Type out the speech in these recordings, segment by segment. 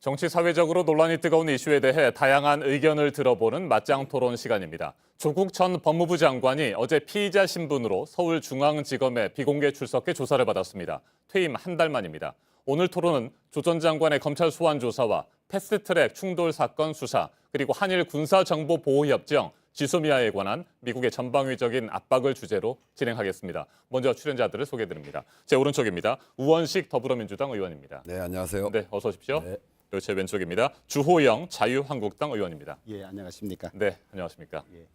정치 사회적으로 논란이 뜨거운 이슈에 대해 다양한 의견을 들어보는 맞짱 토론 시간입니다. 조국 전 법무부 장관이 어제 피의자 신분으로 서울중앙지검에 비공개 출석해 조사를 받았습니다. 퇴임 한 달 만입니다. 오늘 토론은 조 전 장관의 검찰 소환 조사와 패스트트랙 충돌 사건 수사, 그리고 한일 군사정보보호협정 지소미아에 관한 미국의 전방위적인 압박을 주제로 진행하겠습니다. 먼저 출연자들을 소개해드립니다. 제 오른쪽입니다. 우원식 더불어민주당 의원입니다. 네, 안녕하세요. 네, 어서 오십시오. 네. 그리고 제 왼쪽입니다. 주호영 자유한국당 의원입니다. 예, 안녕하십니까. 네, 안녕하십니까. 예.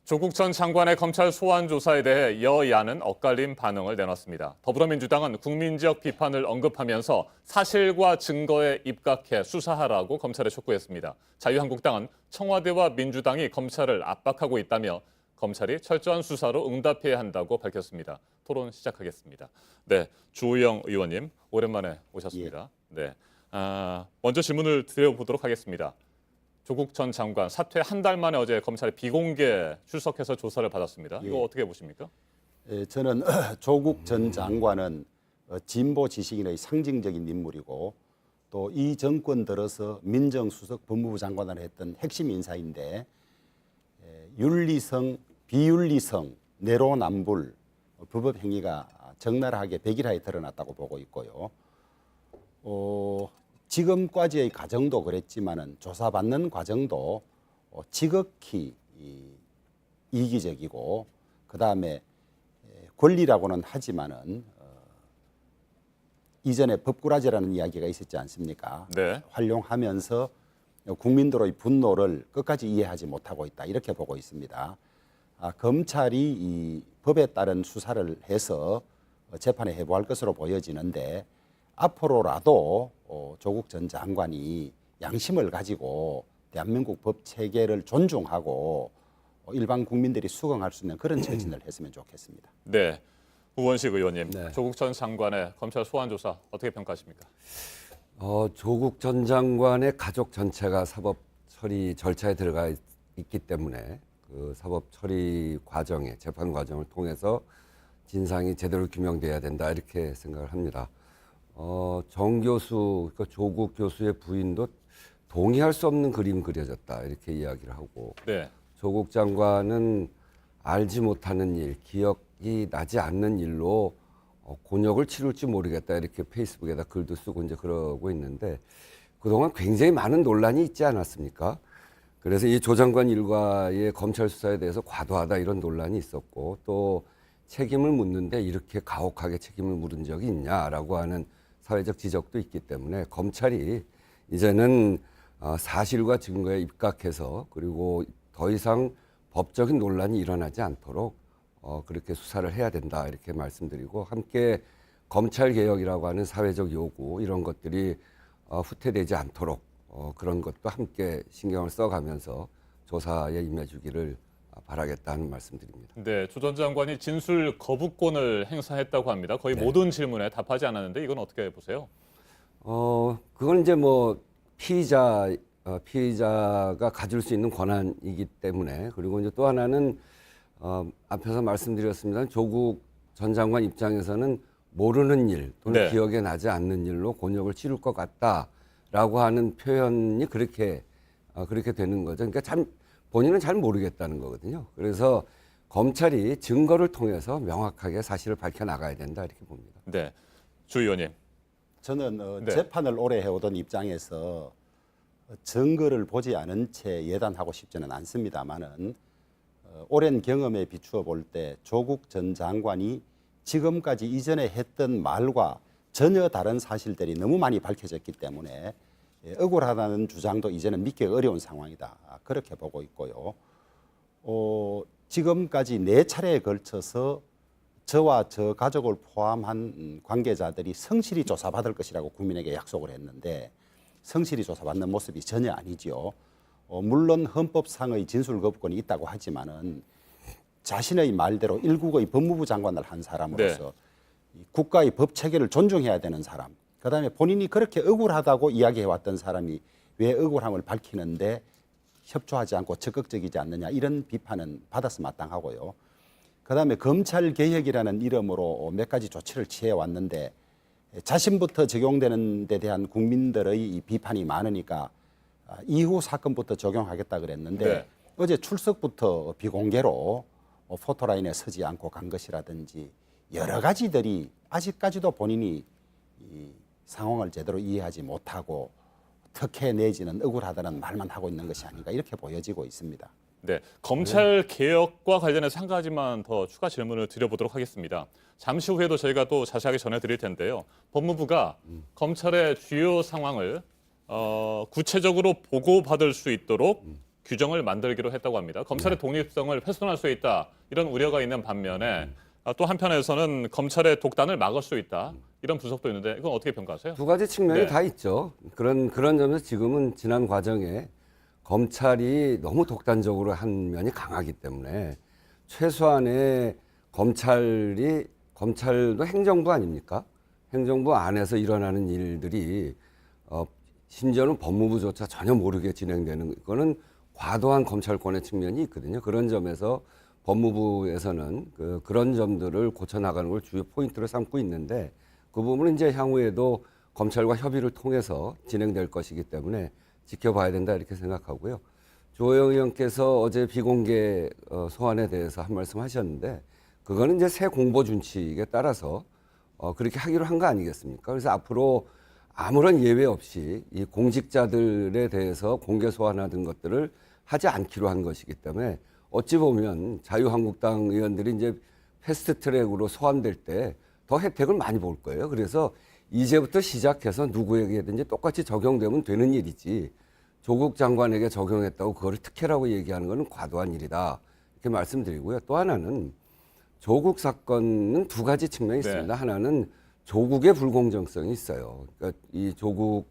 조국 전 장관의 검찰 소환 조사에 대해 여야는 엇갈린 반응을 내놨습니다. 더불어민주당은 국민적 비판을 언급하면서 사실과 증거에 입각해 수사하라고 검찰에 촉구했습니다. 자유한국당은 청와대와 민주당이 검찰을 압박하고 있다며 검찰이 철저한 수사로 응답해야 한다고 밝혔습니다. 토론 시작하겠습니다. 네, 주호영 의원님 오랜만에 오셨습니다. 네, 먼저 질문을 드려보도록 하겠습니다. 조국 전 장관 사퇴 한 달 만에 어제 검찰에 비공개 출석해서 조사를 받았습니다. 이거 어떻게 보십니까? 예, 저는 조국 전 장관은 진보 지식인의 상징적인 인물이고 또 이 정권 들어서 민정수석 법무부 장관을 했던 핵심 인사인데 윤리성, 비윤리성, 내로남불, 불법 행위가 적나라하게 백일하에 드러났다고 보고 있고요. 지금까지의 과정도 그랬지만은 조사받는 과정도 지극히 이기적이고 그다음에 권리라고는 하지만은 이전에 법꾸라지라는 이야기가 있었지 않습니까? 네. 활용하면서 국민들의 분노를 끝까지 이해하지 못하고 있다 이렇게 보고 있습니다. 검찰이 이 법에 따른 수사를 해서 재판에 회부할 것으로 보여지는데 앞으로라도 조국 전 장관이 양심을 가지고 대한민국 법 체계를 존중하고 일반 국민들이 수긍할 수 있는 그런 처신을 했으면 좋겠습니다. 네, 우원식 의원님, 네. 조국 전 장관의 검찰 소환 조사 어떻게 평가하십니까? 조국 전 장관의 가족 전체가 사법 처리 절차에 들어가 있기 때문에 그 사법 처리 과정에 재판 과정을 통해서 진상이 제대로 규명돼야 된다 이렇게 생각을 합니다. 정 교수, 그러니까 조국 교수의 부인도 동의할 수 없는 그림 그려졌다 이렇게 이야기를 하고 네, 조국 장관은 알지 못하는 일, 기억이 나지 않는 일로 곤욕을 치룰지 모르겠다 이렇게 페이스북에다 글도 쓰고 이제 그러고 있는데 그동안 굉장히 많은 논란이 있지 않았습니까? 그래서 이 조 장관 일과의 검찰 수사에 대해서 과도하다 이런 논란이 있었고 또 책임을 묻는데 이렇게 가혹하게 책임을 물은 적이 있냐라고 하는 사회적 지적도 있기 때문에 검찰이 이제는 사실과 증거에 입각해서 그리고 더 이상 법적인 논란이 일어나지 않도록 그렇게 수사를 해야 된다 이렇게 말씀드리고 함께 검찰개혁이라고 하는 사회적 요구 이런 것들이 후퇴되지 않도록 그런 것도 함께 신경을 써가면서 조사에 임해주기를 바라겠다는 말씀드립니다. 네, 조 전 장관이 진술 거부권을 행사했다고 합니다. 거의 네. 모든 질문에 답하지 않았는데 이건 어떻게 보세요? 그건 이제 뭐 피의자가 가질 수 있는 권한이기 때문에 그리고 이제 또 하나는 앞에서 말씀드렸습니다. 조국 전 장관 입장에서는 모르는 일 또는 네. 기억에 나지 않는 일로 곤욕을 치를 것 같다라고 하는 표현이 그렇게 되는 거죠. 그러니까 본인은 잘 모르겠다는 거거든요. 그래서 검찰이 증거를 통해서 명확하게 사실을 밝혀나가야 된다 이렇게 봅니다. 네, 주 의원님. 저는 네. 재판을 오래 해오던 입장에서 증거를 보지 않은 채 예단하고 싶지는 않습니다만은 오랜 경험에 비추어 볼 때 조국 전 장관이 지금까지 이전에 했던 말과 전혀 다른 사실들이 너무 많이 밝혀졌기 때문에 억울하다는 주장도 이제는 믿기 어려운 상황이다. 그렇게 보고 있고요. 지금까지 4차례에 걸쳐서 저와 저 가족을 포함한 관계자들이 성실히 조사받을 것이라고 국민에게 약속을 했는데 성실히 조사받는 모습이 전혀 아니죠. 물론 헌법상의 진술거부권이 있다고 하지만은 자신의 말대로 일국의 법무부 장관을 한 사람으로서 국가의 법 체계를 존중해야 되는 사람, 그다음에 본인이 그렇게 억울하다고 이야기해왔던 사람이 왜 억울함을 밝히는데 협조하지 않고 적극적이지 않느냐 이런 비판은 받아서 마땅하고요. 그다음에 검찰개혁이라는 이름으로 몇 가지 조치를 취해왔는데 자신부터 적용되는 데 대한 국민들의 이 비판이 많으니까 이후 사건부터 적용하겠다 그랬는데 네. 어제 출석부터 비공개로 포토라인에 서지 않고 간 것이라든지 여러 가지들이 아직까지도 본인이 이 상황을 제대로 이해하지 못하고 특혜 내지는 억울하다는 말만 하고 있는 것이 아닌가 이렇게 보여지고 있습니다. 네, 검찰 개혁과 관련해서 한 가지만 더 추가 질문을 드려보도록 하겠습니다. 잠시 후에도 저희가 또 자세하게 전해드릴 텐데요. 법무부가 검찰의 주요 상황을 구체적으로 보고받을 수 있도록 규정을 만들기로 했다고 합니다. 검찰의 독립성을 훼손할 수 있다 이런 우려가 있는 반면에 또 한편에서는 검찰의 독단을 막을 수 있다 이런 분석도 있는데 이건 어떻게 평가하세요? 두 가지 측면이 네. 다 있죠. 그런 점에서 지금은 지난 과정에 검찰이 너무 독단적으로 한 면이 강하기 때문에 최소한의 검찰도 행정부 아닙니까? 행정부 안에서 일어나는 일들이 심지어는 법무부조차 전혀 모르게 진행되는 거는 과도한 검찰권의 측면이 있거든요. 그런 점에서 법무부에서는 그런 점들을 고쳐나가는 걸 주요 포인트로 삼고 있는데 그 부분은 이제 향후에도 검찰과 협의를 통해서 진행될 것이기 때문에 지켜봐야 된다 이렇게 생각하고요. 조호영 의원께서 어제 비공개 소환에 대해서 한 말씀 하셨는데 그거는 이제 새 공보 준칙에 따라서 그렇게 하기로 한 거 아니겠습니까? 그래서 앞으로 아무런 예외 없이 이 공직자들에 대해서 공개 소환하는 것들을 하지 않기로 한 것이기 때문에 어찌 보면 자유한국당 의원들이 이제 패스트트랙으로 소환될 때 더 혜택을 많이 볼 거예요. 그래서 이제부터 시작해서 누구에게든지 똑같이 적용되면 되는 일이지 조국 장관에게 적용했다고 그거를 특혜라고 얘기하는 것은 과도한 일이다. 이렇게 말씀드리고요. 또 하나는 조국 사건은 두 가지 측면이 네. 있습니다. 하나는 조국의 불공정성이 있어요. 그러니까 이 조국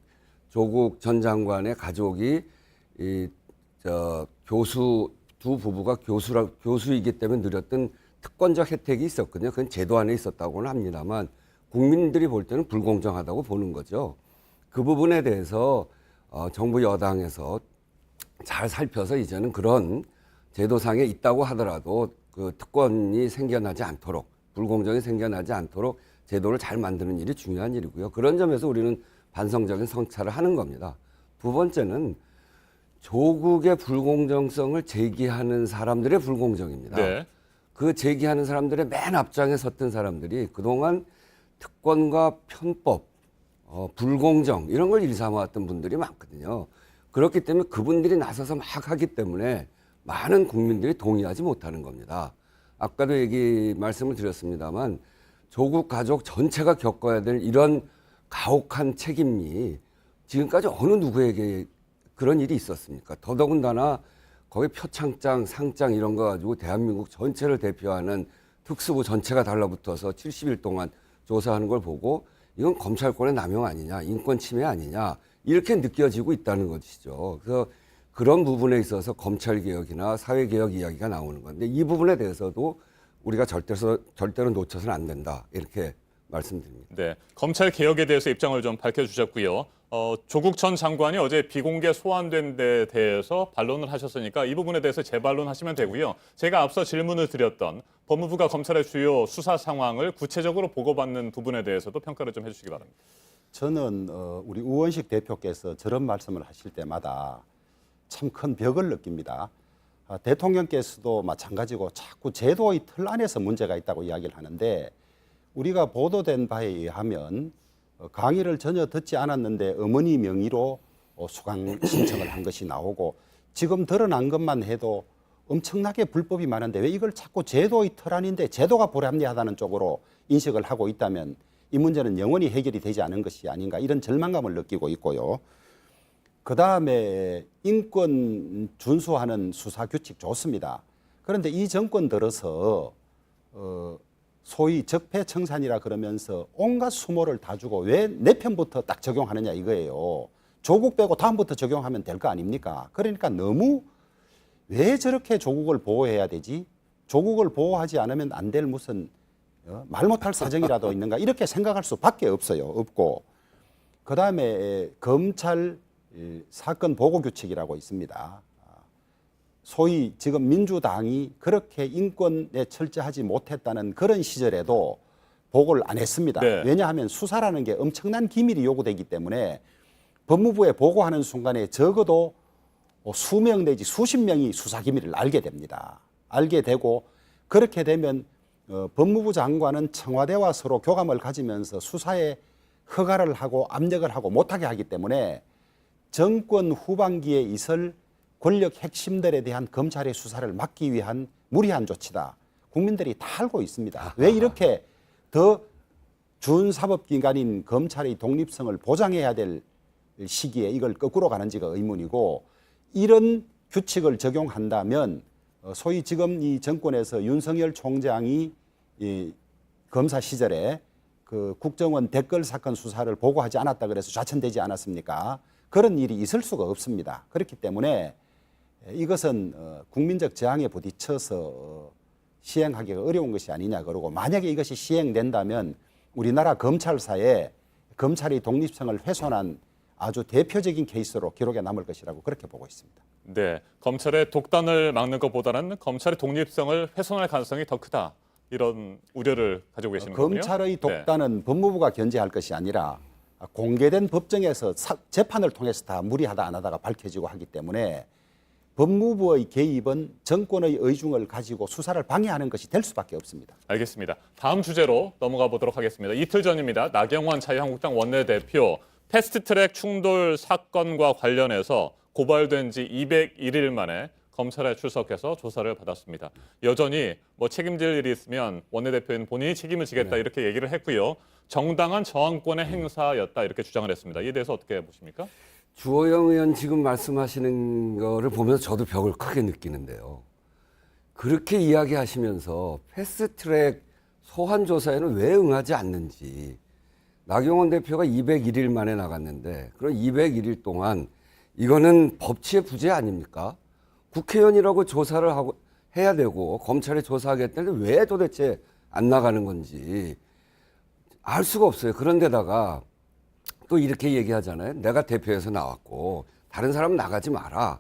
전 장관의 가족이 교수 두 부부가 교수이기 때문에 누렸던 특권적 혜택이 있었거든요. 그건 제도 안에 있었다고는 합니다만 국민들이 볼 때는 불공정하다고 보는 거죠. 그 부분에 대해서 정부 여당에서 잘 살펴서 이제는 그런 제도상에 있다고 하더라도 그 특권이 생겨나지 않도록 불공정이 생겨나지 않도록 제도를 잘 만드는 일이 중요한 일이고요. 그런 점에서 우리는 반성적인 성찰을 하는 겁니다. 두 번째는 조국의 불공정성을 제기하는 사람들의 불공정입니다. 네. 그 제기하는 사람들의 맨 앞장에 섰던 사람들이 그동안 특권과 편법, 불공정 이런 걸 일삼아왔던 분들이 많거든요. 그렇기 때문에 그분들이 나서서 막 하기 때문에 많은 국민들이 동의하지 못하는 겁니다. 아까도 말씀을 드렸습니다만 조국 가족 전체가 겪어야 될 이런 가혹한 책임이 지금까지 어느 누구에게 그런 일이 있었습니까? 더더군다나 거기 표창장, 상장 이런 거 가지고 대한민국 전체를 대표하는 특수부 전체가 달라붙어서 70일 동안 조사하는 걸 보고 이건 검찰권의 남용 아니냐, 인권 침해 아니냐 이렇게 느껴지고 있다는 것이죠. 그래서 그런 부분에 있어서 검찰개혁이나 사회개혁 이야기가 나오는 건데 이 부분에 대해서도 우리가 절대로 놓쳐서는 안 된다 이렇게 말씀드립니다. 네, 검찰 개혁에 대해서 입장을 좀 밝혀주셨고요. 조국 전 장관이 어제 비공개 소환된 데 대해서 반론을 하셨으니까 이 부분에 대해서 재반론하시면 되고요. 제가 앞서 질문을 드렸던 법무부가 검찰의 주요 수사 상황을 구체적으로 보고받는 부분에 대해서도 평가를 좀 해주시기 바랍니다. 저는 우리 우원식 대표께서 저런 말씀을 하실 때마다 참 큰 벽을 느낍니다. 대통령께서도 마찬가지고 자꾸 제도의 틀 안에서 문제가 있다고 이야기를 하는데 우리가 보도된 바에 의하면 강의를 전혀 듣지 않았는데 어머니 명의로 수강 신청을 한 것이 나오고 지금 드러난 것만 해도 엄청나게 불법이 많은데 왜 이걸 자꾸 제도의 틀 안인데 제도가 불합리하다는 쪽으로 인식을 하고 있다면 이 문제는 영원히 해결이 되지 않은 것이 아닌가 이런 절망감을 느끼고 있고요. 그다음에 인권 준수하는 수사 규칙 좋습니다. 그런데 이 정권 들어서 소위 적폐청산이라 그러면서 온갖 수모를 다 주고 왜 내 편부터 딱 적용하느냐 이거예요. 조국 빼고 다음부터 적용하면 될 거 아닙니까? 그러니까 너무 왜 저렇게 조국을 보호해야 되지? 조국을 보호하지 않으면 안 될 무슨 말 못할 사정이라도 있는가 이렇게 생각할 수밖에 없고 그다음에 검찰 사건 보고 규칙이라고 있습니다. 소위 지금 민주당이 그렇게 인권에 철저하지 못했다는 그런 시절에도 보고를 안 했습니다. 네. 왜냐하면 수사라는 게 엄청난 기밀이 요구되기 때문에 법무부에 보고하는 순간에 적어도 수명 내지 수십 명이 수사 기밀을 알게 됩니다. 알게 되고 그렇게 되면 법무부 장관은 청와대와 서로 교감을 가지면서 수사에 허가를 하고 압력을 하고 못하게 하기 때문에 정권 후반기에 있을 권력 핵심들에 대한 검찰의 수사를 막기 위한 무리한 조치다. 국민들이 다 알고 있습니다. 왜 이렇게 더 준사법기관인 검찰의 독립성을 보장해야 될 시기에 이걸 거꾸로 가는지가 의문이고, 이런 규칙을 적용한다면 소위 지금 이 정권에서 윤석열 총장이 이 검사 시절에 그 국정원 댓글 사건 수사를 보고하지 않았다 그래서 좌천되지 않았습니까? 그런 일이 있을 수가 없습니다. 그렇기 때문에 이것은 국민적 저항에 부딪혀서 시행하기가 어려운 것이 아니냐 그러고, 만약에 이것이 시행된다면 우리나라 검찰사에 검찰의 독립성을 훼손한 아주 대표적인 케이스로 기록에 남을 것이라고 그렇게 보고 있습니다. 네, 검찰의 독단을 막는 것보다는 검찰의 독립성을 훼손할 가능성이 더 크다. 이런 우려를 가지고 계시는 거군요. 검찰의 독단은 법무부가 견제할 것이 아니라 공개된 법정에서 재판을 통해서 다 무리하다 안 하다가 밝혀지고 하기 때문에 법무부의 개입은 정권의 의중을 가지고 수사를 방해하는 것이 될 수밖에 없습니다. 알겠습니다. 다음 주제로 넘어가 보도록 하겠습니다. 이틀 전입니다. 나경원 자유한국당 원내대표 패스트트랙 충돌 사건과 관련해서 고발된 지 201일 만에 검찰에 출석해서 조사를 받았습니다. 여전히 뭐 책임질 일이 있으면 원내대표인 본인이 책임을 지겠다 이렇게 얘기를 했고요. 정당한 저항권의 행사였다 이렇게 주장을 했습니다. 이에 대해서 어떻게 보십니까? 주호영 의원 지금 말씀하시는 거를 보면서 저도 벽을 크게 느끼는데요. 그렇게 이야기하시면서 패스트트랙 소환 조사에는 왜 응하지 않는지, 나경원 대표가 201일 만에 나갔는데 그럼 201일 동안 이거는 법치의 부재 아닙니까? 국회의원이라고 조사를 하고 해야 되고 검찰에 조사하겠다는데 왜 도대체 안 나가는 건지 알 수가 없어요. 그런데다가 또 이렇게 얘기하잖아요. 내가 대표에서 나왔고 다른 사람 나가지 마라.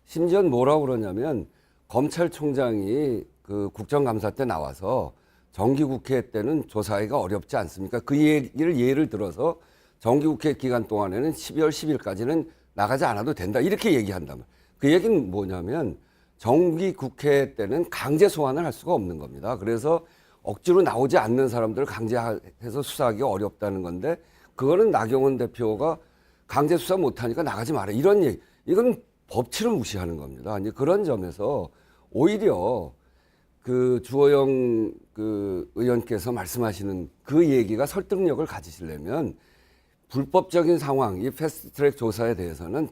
심지어 뭐라고 그러냐면 검찰총장이 그 국정감사 때 나와서 정기국회 때는 조사하기가 어렵지 않습니까? 그 얘기를 예를 들어서 정기국회 기간 동안에는 12월 10일까지는 나가지 않아도 된다. 이렇게 얘기한다면 그 얘기는 뭐냐면 정기국회 때는 강제 소환을 할 수가 없는 겁니다. 그래서 억지로 나오지 않는 사람들을 강제해서 수사하기가 어렵다는 건데, 그거는 나경원 대표가 강제 수사 못하니까 나가지 마라 이런 얘기, 이건 법치를 무시하는 겁니다. 이제 그런 점에서 오히려 그 주호영 그 의원께서 말씀하시는 그 얘기가 설득력을 가지시려면 불법적인 상황, 이 패스트트랙 조사에 대해서는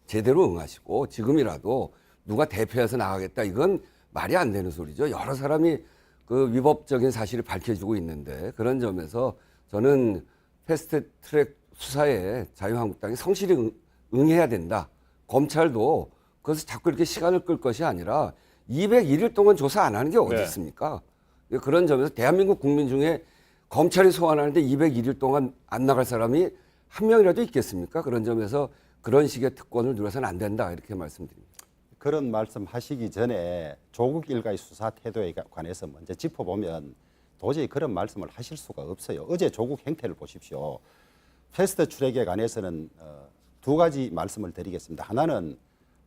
제대로 응하시고, 지금이라도 누가 대표해서 나가겠다 이건 말이 안 되는 소리죠. 여러 사람이 그 위법적인 사실이 밝혀지고 있는데, 그런 점에서 저는 패스트트랙 수사에 자유한국당이 성실히 응해야 된다. 검찰도 그래서 자꾸 이렇게 시간을 끌 것이 아니라 201일 동안 조사 안 하는 게 어디 있습니까? 그런 점에서 대한민국 국민 중에 검찰이 소환하는데 201일 동안 안 나갈 사람이 한 명이라도 있겠습니까? 그런 점에서 그런 식의 특권을 누려서는 안 된다 이렇게 말씀드립니다. 그런 말씀하시기 전에 조국 일가의 수사 태도에 관해서 먼저 짚어보면 도저히 그런 말씀을 하실 수가 없어요. 어제 조국 행태를 보십시오. 패스트트랙에 관해서는 두 가지 말씀을 드리겠습니다. 하나는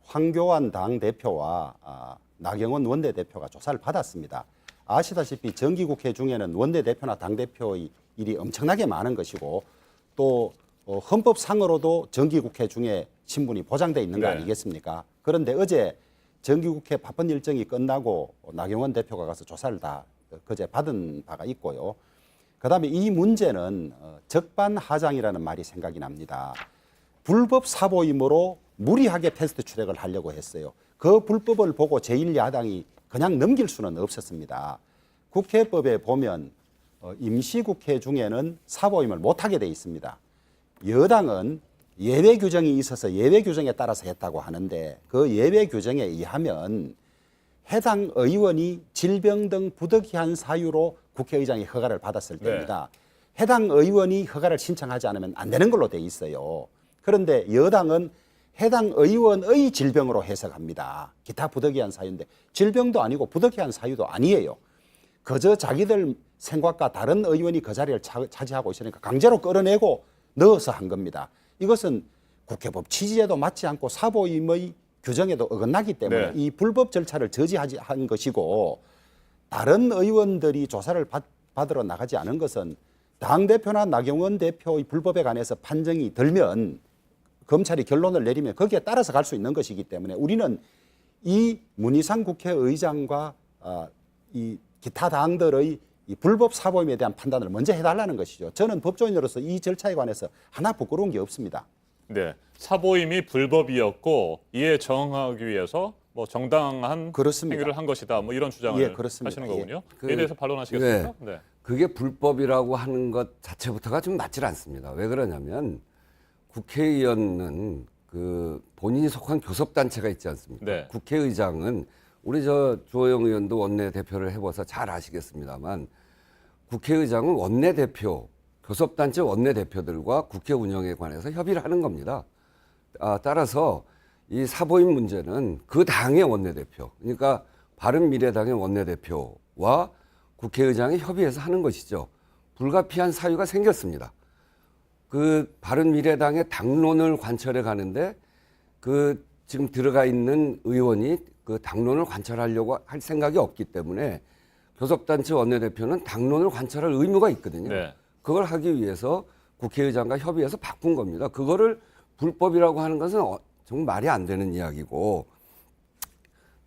황교안 당대표와 나경원 원내대표가 조사를 받았습니다. 아시다시피 정기국회 중에는 원내대표나 당대표의 일이 엄청나게 많은 것이고, 또 헌법상으로도 정기국회 중에 신분이 보장되어 있는 거 아니겠습니까? 그런데 어제 정기국회 바쁜 일정이 끝나고 나경원 대표가 가서 조사를 다 그제 받은 바가 있고요. 그다음에 이 문제는 적반하장이라는 말이 생각이 납니다. 불법 사보임으로 무리하게 패스트트랙을 하려고 했어요. 그 불법을 보고 제1야당이 그냥 넘길 수는 없었습니다. 국회법에 보면 임시국회 중에는 사보임을 못하게 돼 있습니다. 여당은 예외 규정이 있어서 예외 규정에 따라서 했다고 하는데, 그 예외 규정에 의하면 해당 의원이 질병 등 부득이한 사유로 국회의장이 허가를 받았을 때입니다. 해당 의원이 허가를 신청하지 않으면 안 되는 걸로 돼 있어요. 그런데 여당은 해당 의원의 질병으로 해석합니다. 기타 부득이한 사유인데 질병도 아니고 부득이한 사유도 아니에요. 그저 자기들 생각과 다른 의원이 그 자리를 차지하고 있으니까 강제로 끌어내고 넣어서 한 겁니다. 이것은 국회법 취지에도 맞지 않고 사보임의 규정에도 어긋나기 때문에 네. 이 불법 절차를 저지한 것이고 다른 의원들이 조사를 받으러 나가지 않은 것은 당대표나 나경원 대표의 불법에 관해서 판정이 들면 검찰이 결론을 내리면 거기에 따라서 갈 수 있는 것이기 때문에 우리는 이 문희상 국회의장과 이 기타 당들의 이 불법 사보임에 대한 판단을 먼저 해달라는 것이죠. 저는 법조인으로서 이 절차에 관해서 하나 부끄러운 게 없습니다. 네, 사보임이 불법이었고 이에 저항하기 위해서 뭐 정당한 그렇습니다. 행위를 한 것이다. 뭐 이런 주장을 예, 그렇습니다. 하시는 거군요. 그- 이에 대해서 반론하시겠습니까? 네. 그게 불법이라고 하는 것 자체부터가 좀 맞질 않습니다. 왜 그러냐면 국회의원은 그 본인이 속한 교섭단체가 있지 않습니까? 네. 국회의장은 우리 저 주호영 의원도 원내대표를 해봐서 잘 아시겠습니다만 국회의장은 원내대표, 교섭단체 원내대표들과 국회 운영에 관해서 협의를 하는 겁니다. 따라서 이 사보임 문제는 그 당의 원내대표, 그러니까 바른미래당의 원내대표와 국회의장이 협의해서 하는 것이죠. 불가피한 사유가 생겼습니다. 그 바른미래당의 당론을 관철해 가는데 그 지금 들어가 있는 의원이 그 당론을 관철하려고 할 생각이 없기 때문에 교섭단체 원내대표는 당론을 관철할 의무가 있거든요. 네. 그걸 하기 위해서 국회의장과 협의해서 바꾼 겁니다. 그거를 불법이라고 하는 것은 정말 말이 안 되는 이야기고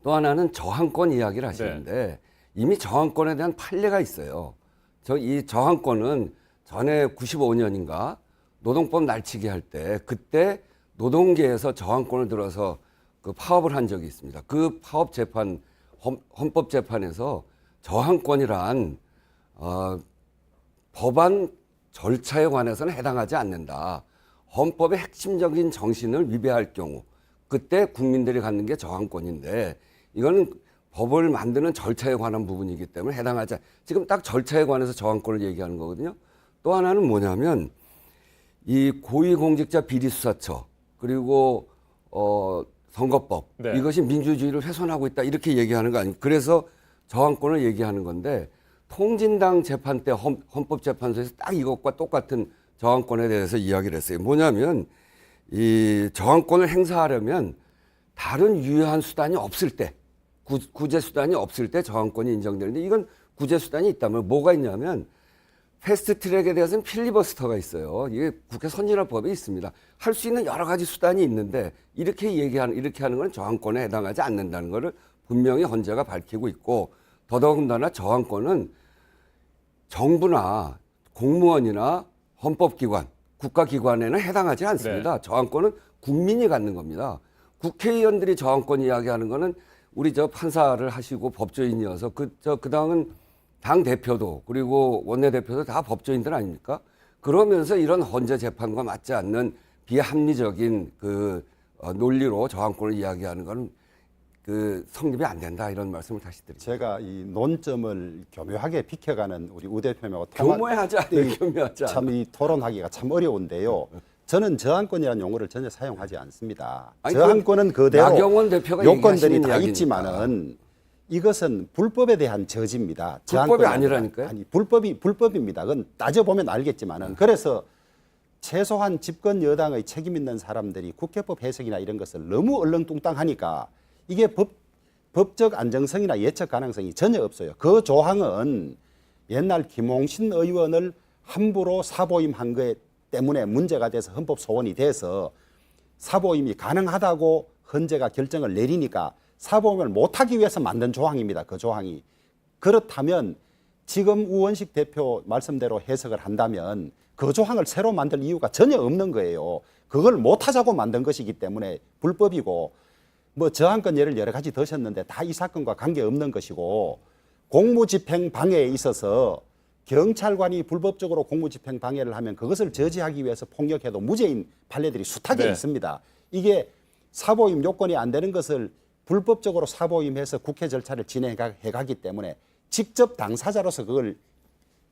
또 하나는 저항권 이야기를 하시는데 이미 저항권에 대한 판례가 있어요. 이 저항권은 전에 95년인가 노동법 날치기 할 때 그때 노동계에서 저항권을 들어서 그 파업을 한 적이 있습니다. 그 파업 재판 헌법 재판에서 저항권이란 법안 절차에 관해서는 해당하지 않는다. 헌법의 핵심적인 정신을 위배할 경우 그때 국민들이 갖는 게 저항권인데 이거는 법을 만드는 절차에 관한 부분이기 때문에 해당하지 지금 딱 절차에 관해서 저항권을 얘기하는 거거든요. 또 하나는 뭐냐면 이 고위공직자 비리수사처 그리고 선거법 네. 이것이 민주주의를 훼손하고 있다 이렇게 얘기하는 거 아니에요. 그래서 저항권을 얘기하는 건데 통진당 재판 때 헌법재판소에서 딱 이것과 똑같은 저항권에 대해서 이야기를 했어요. 뭐냐면 이 저항권을 행사하려면 다른 유효한 수단이 없을 때 구제 수단이 없을 때 저항권이 인정되는데 이건 구제 수단이 있다면 뭐가 있냐면 패스트 트랙에 대해서는 필리버스터가 있어요. 이게 국회 선진화법에 있습니다. 할 수 있는 여러 가지 수단이 있는데 이렇게 하는 건 저항권에 해당하지 않는다는 것을 분명히 헌재가 밝히고 있고 더더군다나 저항권은 정부나 공무원이나 헌법기관, 국가기관에는 해당하지 않습니다. 네. 저항권은 국민이 갖는 겁니다. 국회의원들이 저항권 이야기하는 거는 우리 저 판사를 하시고 법조인이어서 그 당은 당 대표도 그리고 원내대표도 다 법조인들 아닙니까? 그러면서 이런 헌재 재판과 맞지 않는 비합리적인 그 논리로 저항권을 이야기하는 거는 그 성립이 안 된다 이런 말씀을 다시 드립니다. 제가 이 논점을 교묘하게 비켜가는 우리 우 대표님하고 교묘하지 않아요. 교묘하지 않아요. 참 이 토론하기가 참 어려운데요. 저는 저항권이라는 용어를 전혀 사용하지 않습니다. 아니, 저항권은 그대로 나경원 대표가 요건들이 얘기하시는 다 이야기니까. 있지만은 이것은 불법에 대한 저지입니다. 불법이 저항권이 아니라니까요? 아니 불법입니다. 그건 따져보면 알겠지만은 그래서 최소한 집권 여당의 책임 있는 사람들이 국회법 해석이나 이런 것을 너무 얼렁뚱땅하니까 이게 법적 안정성이나 예측 가능성이 전혀 없어요. 그 조항은 옛날 김홍신 의원을 함부로 사보임한 것 때문에 문제가 돼서 헌법 소원이 돼서 사보임이 가능하다고 헌재가 결정을 내리니까 사보임을 못하기 위해서 만든 조항입니다. 그 조항이. 그렇다면 지금 우원식 대표 말씀대로 해석을 한다면 그 조항을 새로 만들 이유가 전혀 없는 거예요. 그걸 못하자고 만든 것이기 때문에 불법이고 뭐 저항권 예를 여러 가지 드셨는데 다 이 사건과 관계없는 것이고 공무집행 방해에 있어서 경찰관이 불법적으로 공무집행 방해를 하면 그것을 저지하기 위해서 폭력해도 무죄인 판례들이 숱하게 네. 있습니다. 이게 사보임 요건이 안 되는 것을 불법적으로 사보임해서 국회 절차를 진행해가기 때문에 직접 당사자로서 그걸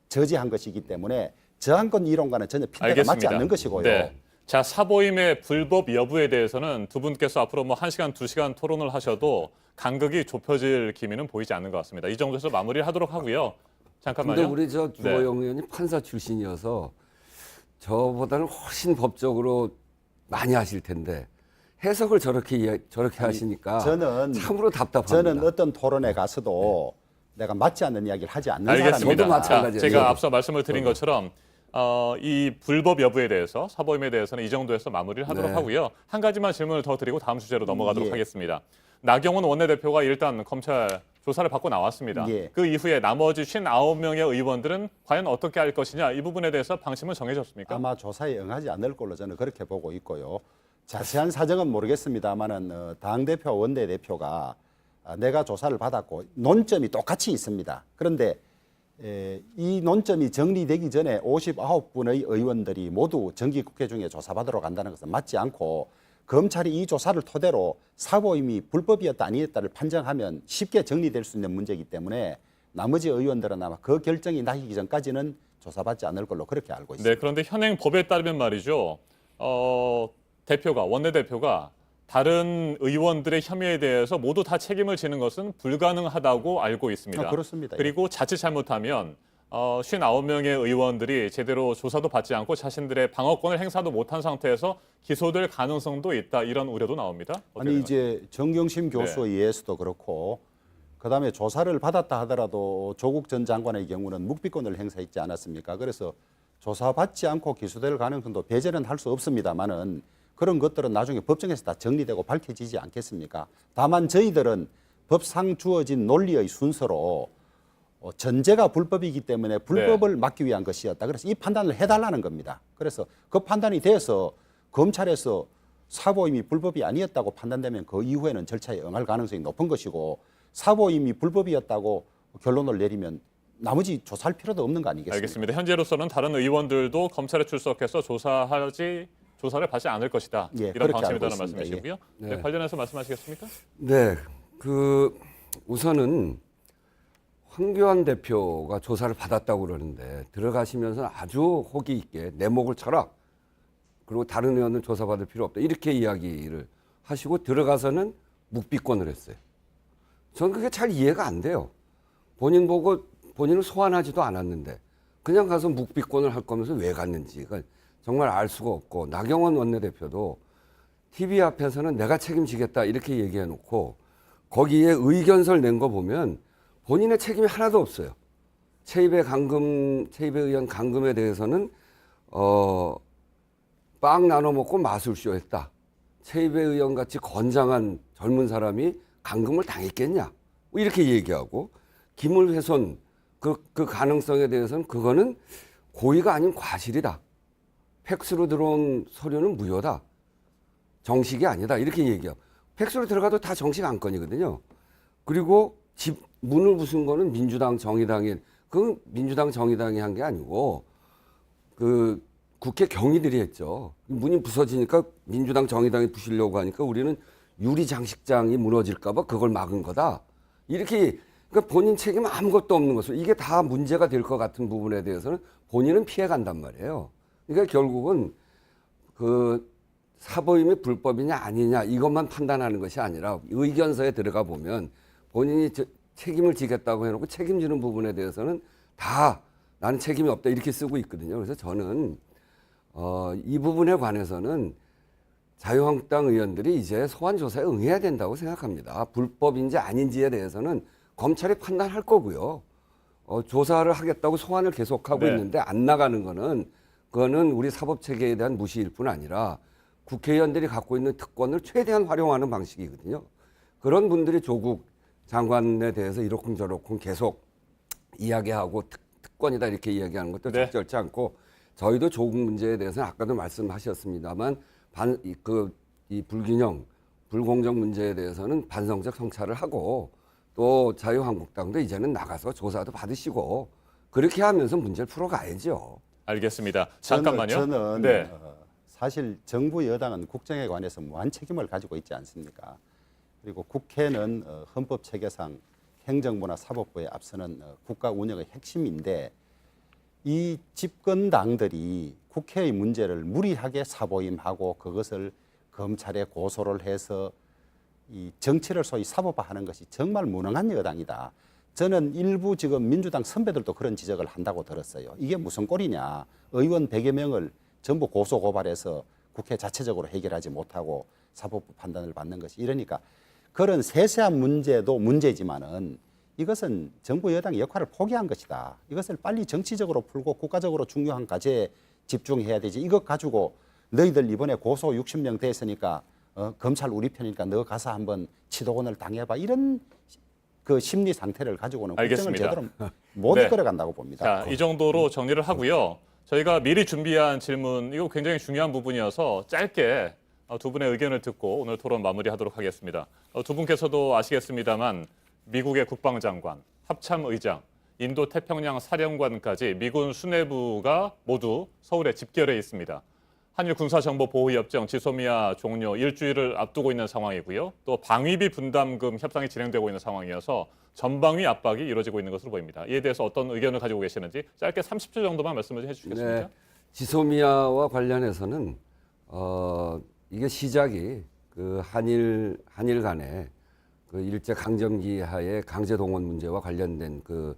저지한 것이기 때문에 저항권 이론과는 전혀 핀대가 맞지 않는 것이고요. 네. 자, 사보임의 불법 여부에 대해서는 두 분께서 앞으로 뭐 1시간, 2시간 토론을 하셔도 간극이 좁혀질 기미는 보이지 않는 것 같습니다. 이 정도에서 마무리를 하도록 하고요. 잠깐만요. 근데 우리 저 주호영 의원이 판사 출신이어서 저보다는 훨씬 법적으로 많이 하실 텐데 해석을 저렇게 하시니까 참으로 답답합니다. 저는 어떤 토론에 가서도 내가 맞지 않는 이야기를 하지 않는 알겠습니다. 사람입니다. 저도 마찬가지예요. 제가 앞서 말씀을 드린 것처럼 이 불법 여부에 대해서 사보임에 대해서는 이 정도에서 마무리를 하도록 네. 하고요. 한 가지만 질문을 더 드리고 다음 주제로 넘어가도록 예. 하겠습니다. 나경원 원내대표가 일단 검찰 조사를 받고 나왔습니다. 예. 그 이후에 나머지 59명의 의원들은 과연 어떻게 할 것이냐 이 부분에 대해서 방침은 정해졌습니까? 아마 조사에 응하지 않을 걸로 저는 그렇게 보고 있고요. 자세한 사정은 모르겠습니다만은 당 대표 원내 대표가 내가 조사를 받았고 논점이 똑같이 있습니다. 그런데 이 논점이 정리되기 전에 59분의 의원들이 모두 정기국회 중에 조사받으러 간다는 것은 맞지 않고 검찰이 이 조사를 토대로 사보임이 불법이었다 아니었다를 판정하면 쉽게 정리될 수 있는 문제이기 때문에 나머지 의원들은 아마 그 결정이 나기 전까지는 조사받지 않을 걸로 그렇게 알고 있습니다. 네, 그런데 현행 법에 따르면 말이죠. 원내대표가 다른 의원들의 혐의에 대해서 모두 다 책임을 지는 것은 불가능하다고 알고 있습니다. 그렇습니다. 그리고 자칫 잘못하면 59명의 의원들이 제대로 조사도 받지 않고 자신들의 방어권을 행사도 못한 상태에서 기소될 가능성도 있다. 이런 우려도 나옵니다. 아니 이제 정경심 교수에 의해서도 그렇고 그다음에 조사를 받았다 하더라도 조국 전 장관의 경우는 묵비권을 행사했지 않았습니까? 그래서 조사받지 않고 기소될 가능성도 배제는 할 수 없습니다만은 그런 것들은 나중에 법정에서 다 정리되고 밝혀지지 않겠습니까? 다만 저희들은 법상 주어진 논리의 순서로 전제가 불법이기 때문에 불법을 막기 위한 것이었다. 그래서 이 판단을 해달라는 겁니다. 그래서 그 판단이 돼서 검찰에서 사보임이 불법이 아니었다고 판단되면 그 이후에는 절차에 응할 가능성이 높은 것이고 사보임이 불법이었다고 결론을 내리면 나머지 조사할 필요도 없는 거 아니겠습니까? 알겠습니다. 현재로서는 다른 의원들도 검찰에 출석해서 조사를 받지 않을 것이다. 예, 이런 그렇게 방침이라는 알고 있습니다. 말씀이시고요. 예. 네, 관련해서 말씀하시겠습니까? 네, 우선은 황교안 대표가 조사를 받았다고 그러는데 들어가시면서 아주 호기 있게 내 목을 쳐라. 그리고 다른 의원은 조사받을 필요 없다. 이렇게 이야기를 하시고 들어가서는 묵비권을 했어요. 저는 그게 잘 이해가 안 돼요. 본인 보고 본인을 소환하지도 않았는데 그냥 가서 묵비권을 할 거면서 왜 갔는지 정말 알 수가 없고 나경원 원내대표도 TV 앞에서는 내가 책임지겠다 이렇게 얘기해 놓고 거기에 의견서를 낸 거 보면 본인의 책임이 하나도 없어요. 최입의 의원 강금에 대해서는 빵 나눠 먹고 마술쇼 했다. 최입의 의원 같이 건장한 젊은 사람이 강금을 당했겠냐? 뭐 이렇게 얘기하고 기물훼손 그 가능성에 대해서는 그거는 고의가 아닌 과실이다. 팩스로 들어온 서류는 무효다. 정식이 아니다. 이렇게 얘기하고 팩스로 들어가도 다 정식 안건이거든요. 그리고 집 문을 부순 거는 민주당 정의당이 그 민주당 정의당이 한 게 아니고 그 국회 경위들이 했죠. 문이 부서지니까 민주당 정의당이 부시려고 하니까 우리는 유리 장식장이 무너질까 봐 그걸 막은 거다. 이렇게 그러니까 본인 책임 아무것도 없는 것으로 이게 다 문제가 될 것 같은 부분에 대해서는 본인은 피해 간단 말이에요. 그러니까 결국은 그 사보임이 불법이냐 아니냐 이것만 판단하는 것이 아니라 의견서에 들어가 보면 본인이 책임을 지겠다고 해놓고 책임지는 부분에 대해서는 다 나는 책임이 없다 이렇게 쓰고 있거든요. 그래서 저는 이 부분에 관해서는 자유한국당 의원들이 이제 소환 조사에 응해야 된다고 생각합니다. 불법인지 아닌지에 대해서는 검찰이 판단할 거고요. 조사를 하겠다고 소환을 계속하고 네. 있는데 안 나가는 거는 그거는 우리 사법 체계에 대한 무시일 뿐 아니라 국회의원들이 갖고 있는 특권을 최대한 활용하는 방식이거든요. 그런 분들이 조국 장관에 대해서 이러쿵저러쿵 계속 이야기하고 특권이다 이렇게 이야기하는 것도 네. 적절치 않고 저희도 조국 문제에 대해서는 아까도 말씀하셨습니다만 이 불균형, 불공정 문제에 대해서는 반성적 성찰을 하고 또 자유한국당도 이제는 나가서 조사도 받으시고 그렇게 하면서 문제를 풀어가야죠. 알겠습니다. 잠깐만요. 저는 네. 사실 정부 여당은 국정에 관해서 무한 책임을 가지고 있지 않습니까? 그리고 국회는 헌법 체계상 행정부나 사법부에 앞서는 국가 운영의 핵심인데 이 집권당들이 국회의 문제를 무리하게 사보임하고 그것을 검찰에 고소를 해서 이 정치를 소위 사법화하는 것이 정말 무능한 여당이다. 저는 일부 지금 민주당 선배들도 그런 지적을 한다고 들었어요. 이게 무슨 꼴이냐. 의원 100여 명을 전부 고소 고발해서 국회 자체적으로 해결하지 못하고 사법부 판단을 받는 것이 이러니까 그런 세세한 문제도 문제지만은 이것은 정부 여당의 역할을 포기한 것이다. 이것을 빨리 정치적으로 풀고 국가적으로 중요한 과제에 집중해야 되지. 이것 가지고 너희들 이번에 고소 60명 됐으니까 검찰 우리 편이니까 너 가서 한번 치도곤을 당해봐. 이런 그 심리 상태를 가지고는 국정을 알겠습니다. 제대로 못 네. 이끌어간다고 봅니다. 자, 이 정도로 정리를 하고요. 저희가 미리 준비한 질문, 이거 굉장히 중요한 부분이어서 짧게 두 분의 의견을 듣고 오늘 토론 마무리하도록 하겠습니다. 두 분께서도 아시겠습니다만 미국의 국방장관, 합참의장, 인도 태평양 사령관까지 미군 수뇌부가 모두 서울에 집결해 있습니다. 한일 군사정보보호협정 지소미아 종료 일주일을 앞두고 있는 상황이고요. 또 방위비 분담금 협상이 진행되고 있는 상황이어서 전방위 압박이 이루어지고 있는 것으로 보입니다. 이에 대해서 어떤 의견을 가지고 계시는지 짧게 30초 정도만 말씀을 해주시겠습니까? 네, 지소미아와 관련해서는 이게 시작이 그 한일 간의 그 일제 강점기 하에 강제 동원 문제와 관련된 그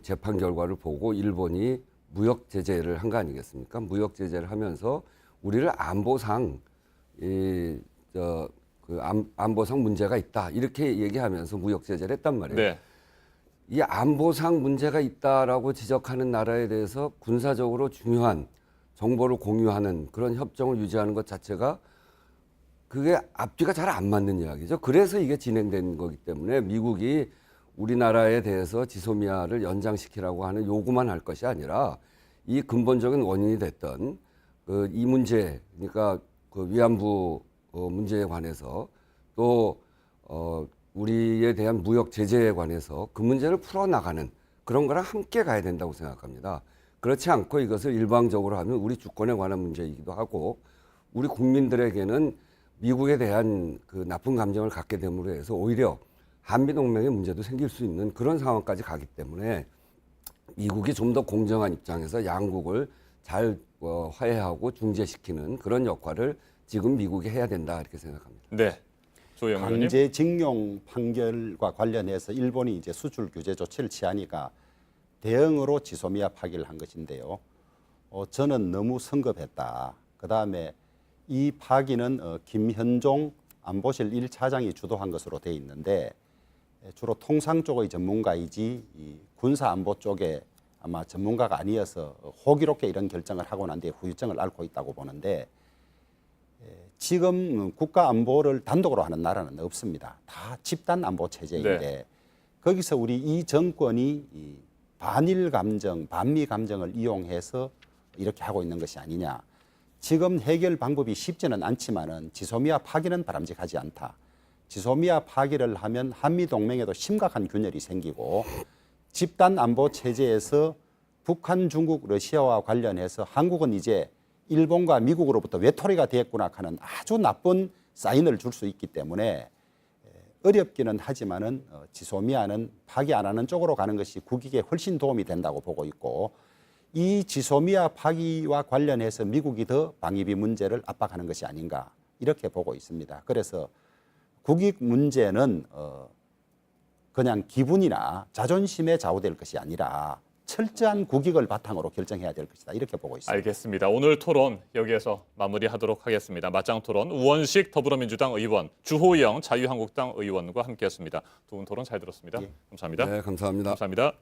재판 결과를 보고 일본이 무역 제재를 한 거 아니겠습니까? 무역 제재를 하면서 우리를 안보상 안보상 문제가 있다 이렇게 얘기하면서 무역 제재를 했단 말이에요. 네. 이 안보상 문제가 있다라고 지적하는 나라에 대해서 군사적으로 중요한 정보를 공유하는 그런 협정을 유지하는 것 자체가 그게 앞뒤가 잘 안 맞는 이야기죠. 그래서 이게 진행된 거기 때문에 미국이 우리나라에 대해서 지소미아를 연장시키라고 하는 요구만 할 것이 아니라 이 근본적인 원인이 됐던 이 문제, 그러니까 그 위안부 문제에 관해서 또 우리에 대한 무역 제재에 관해서 그 문제를 풀어나가는 그런 거랑 함께 가야 된다고 생각합니다. 그렇지 않고 이것을 일방적으로 하면 우리 주권에 관한 문제이기도 하고 우리 국민들에게는 미국에 대한 그 나쁜 감정을 갖게 됨으로 해서 오히려 한미동맹의 문제도 생길 수 있는 그런 상황까지 가기 때문에 미국이 좀 더 공정한 입장에서 양국을 잘 화해하고 중재시키는 그런 역할을 지금 미국이 해야 된다 이렇게 생각합니다. 네. 조영 의원님. 강제징용 판결과 관련해서 일본이 이제 수출 규제 조치를 취하니까 대응으로 지소미아 파기를 한 것인데요. 저는 너무 성급했다. 그다음에 이 파기는 김현종 안보실 1차장이 주도한 것으로 돼 있는데 주로 통상 쪽의 전문가이지 이 군사 안보 쪽에 아마 전문가가 아니어서 호기롭게 이런 결정을 하고 난 뒤에 후유증을 앓고 있다고 보는데 지금 국가 안보를 단독으로 하는 나라는 없습니다. 다 집단 안보 체제인데 네. 거기서 우리 이 정권이 이 반일 감정, 반미 감정을 이용해서 이렇게 하고 있는 것이 아니냐. 지금 해결 방법이 쉽지는 않지만은 지소미아 파기는 바람직하지 않다. 지소미아 파기를 하면 한미 동맹에도 심각한 균열이 생기고 집단 안보 체제에서 북한, 중국, 러시아와 관련해서 한국은 이제 일본과 미국으로부터 외톨이가 되었구나 하는 아주 나쁜 사인을 줄 수 있기 때문에 어렵기는 하지만은 지소미아는 파기 안 하는 쪽으로 가는 것이 국익에 훨씬 도움이 된다고 보고 있고 이 지소미아 파기와 관련해서 미국이 더 방위비 문제를 압박하는 것이 아닌가 이렇게 보고 있습니다. 그래서 국익 문제는 그냥 기분이나 자존심에 좌우될 것이 아니라 철저한 국익을 바탕으로 결정해야 될 것이다. 이렇게 보고 있습니다. 알겠습니다. 오늘 토론 여기에서 마무리하도록 하겠습니다. 맞짱 토론 우원식 더불어민주당 의원, 주호영 자유한국당 의원과 함께했습니다. 두 분 토론 잘 들었습니다. 감사합니다. 네, 감사합니다. 감사합니다.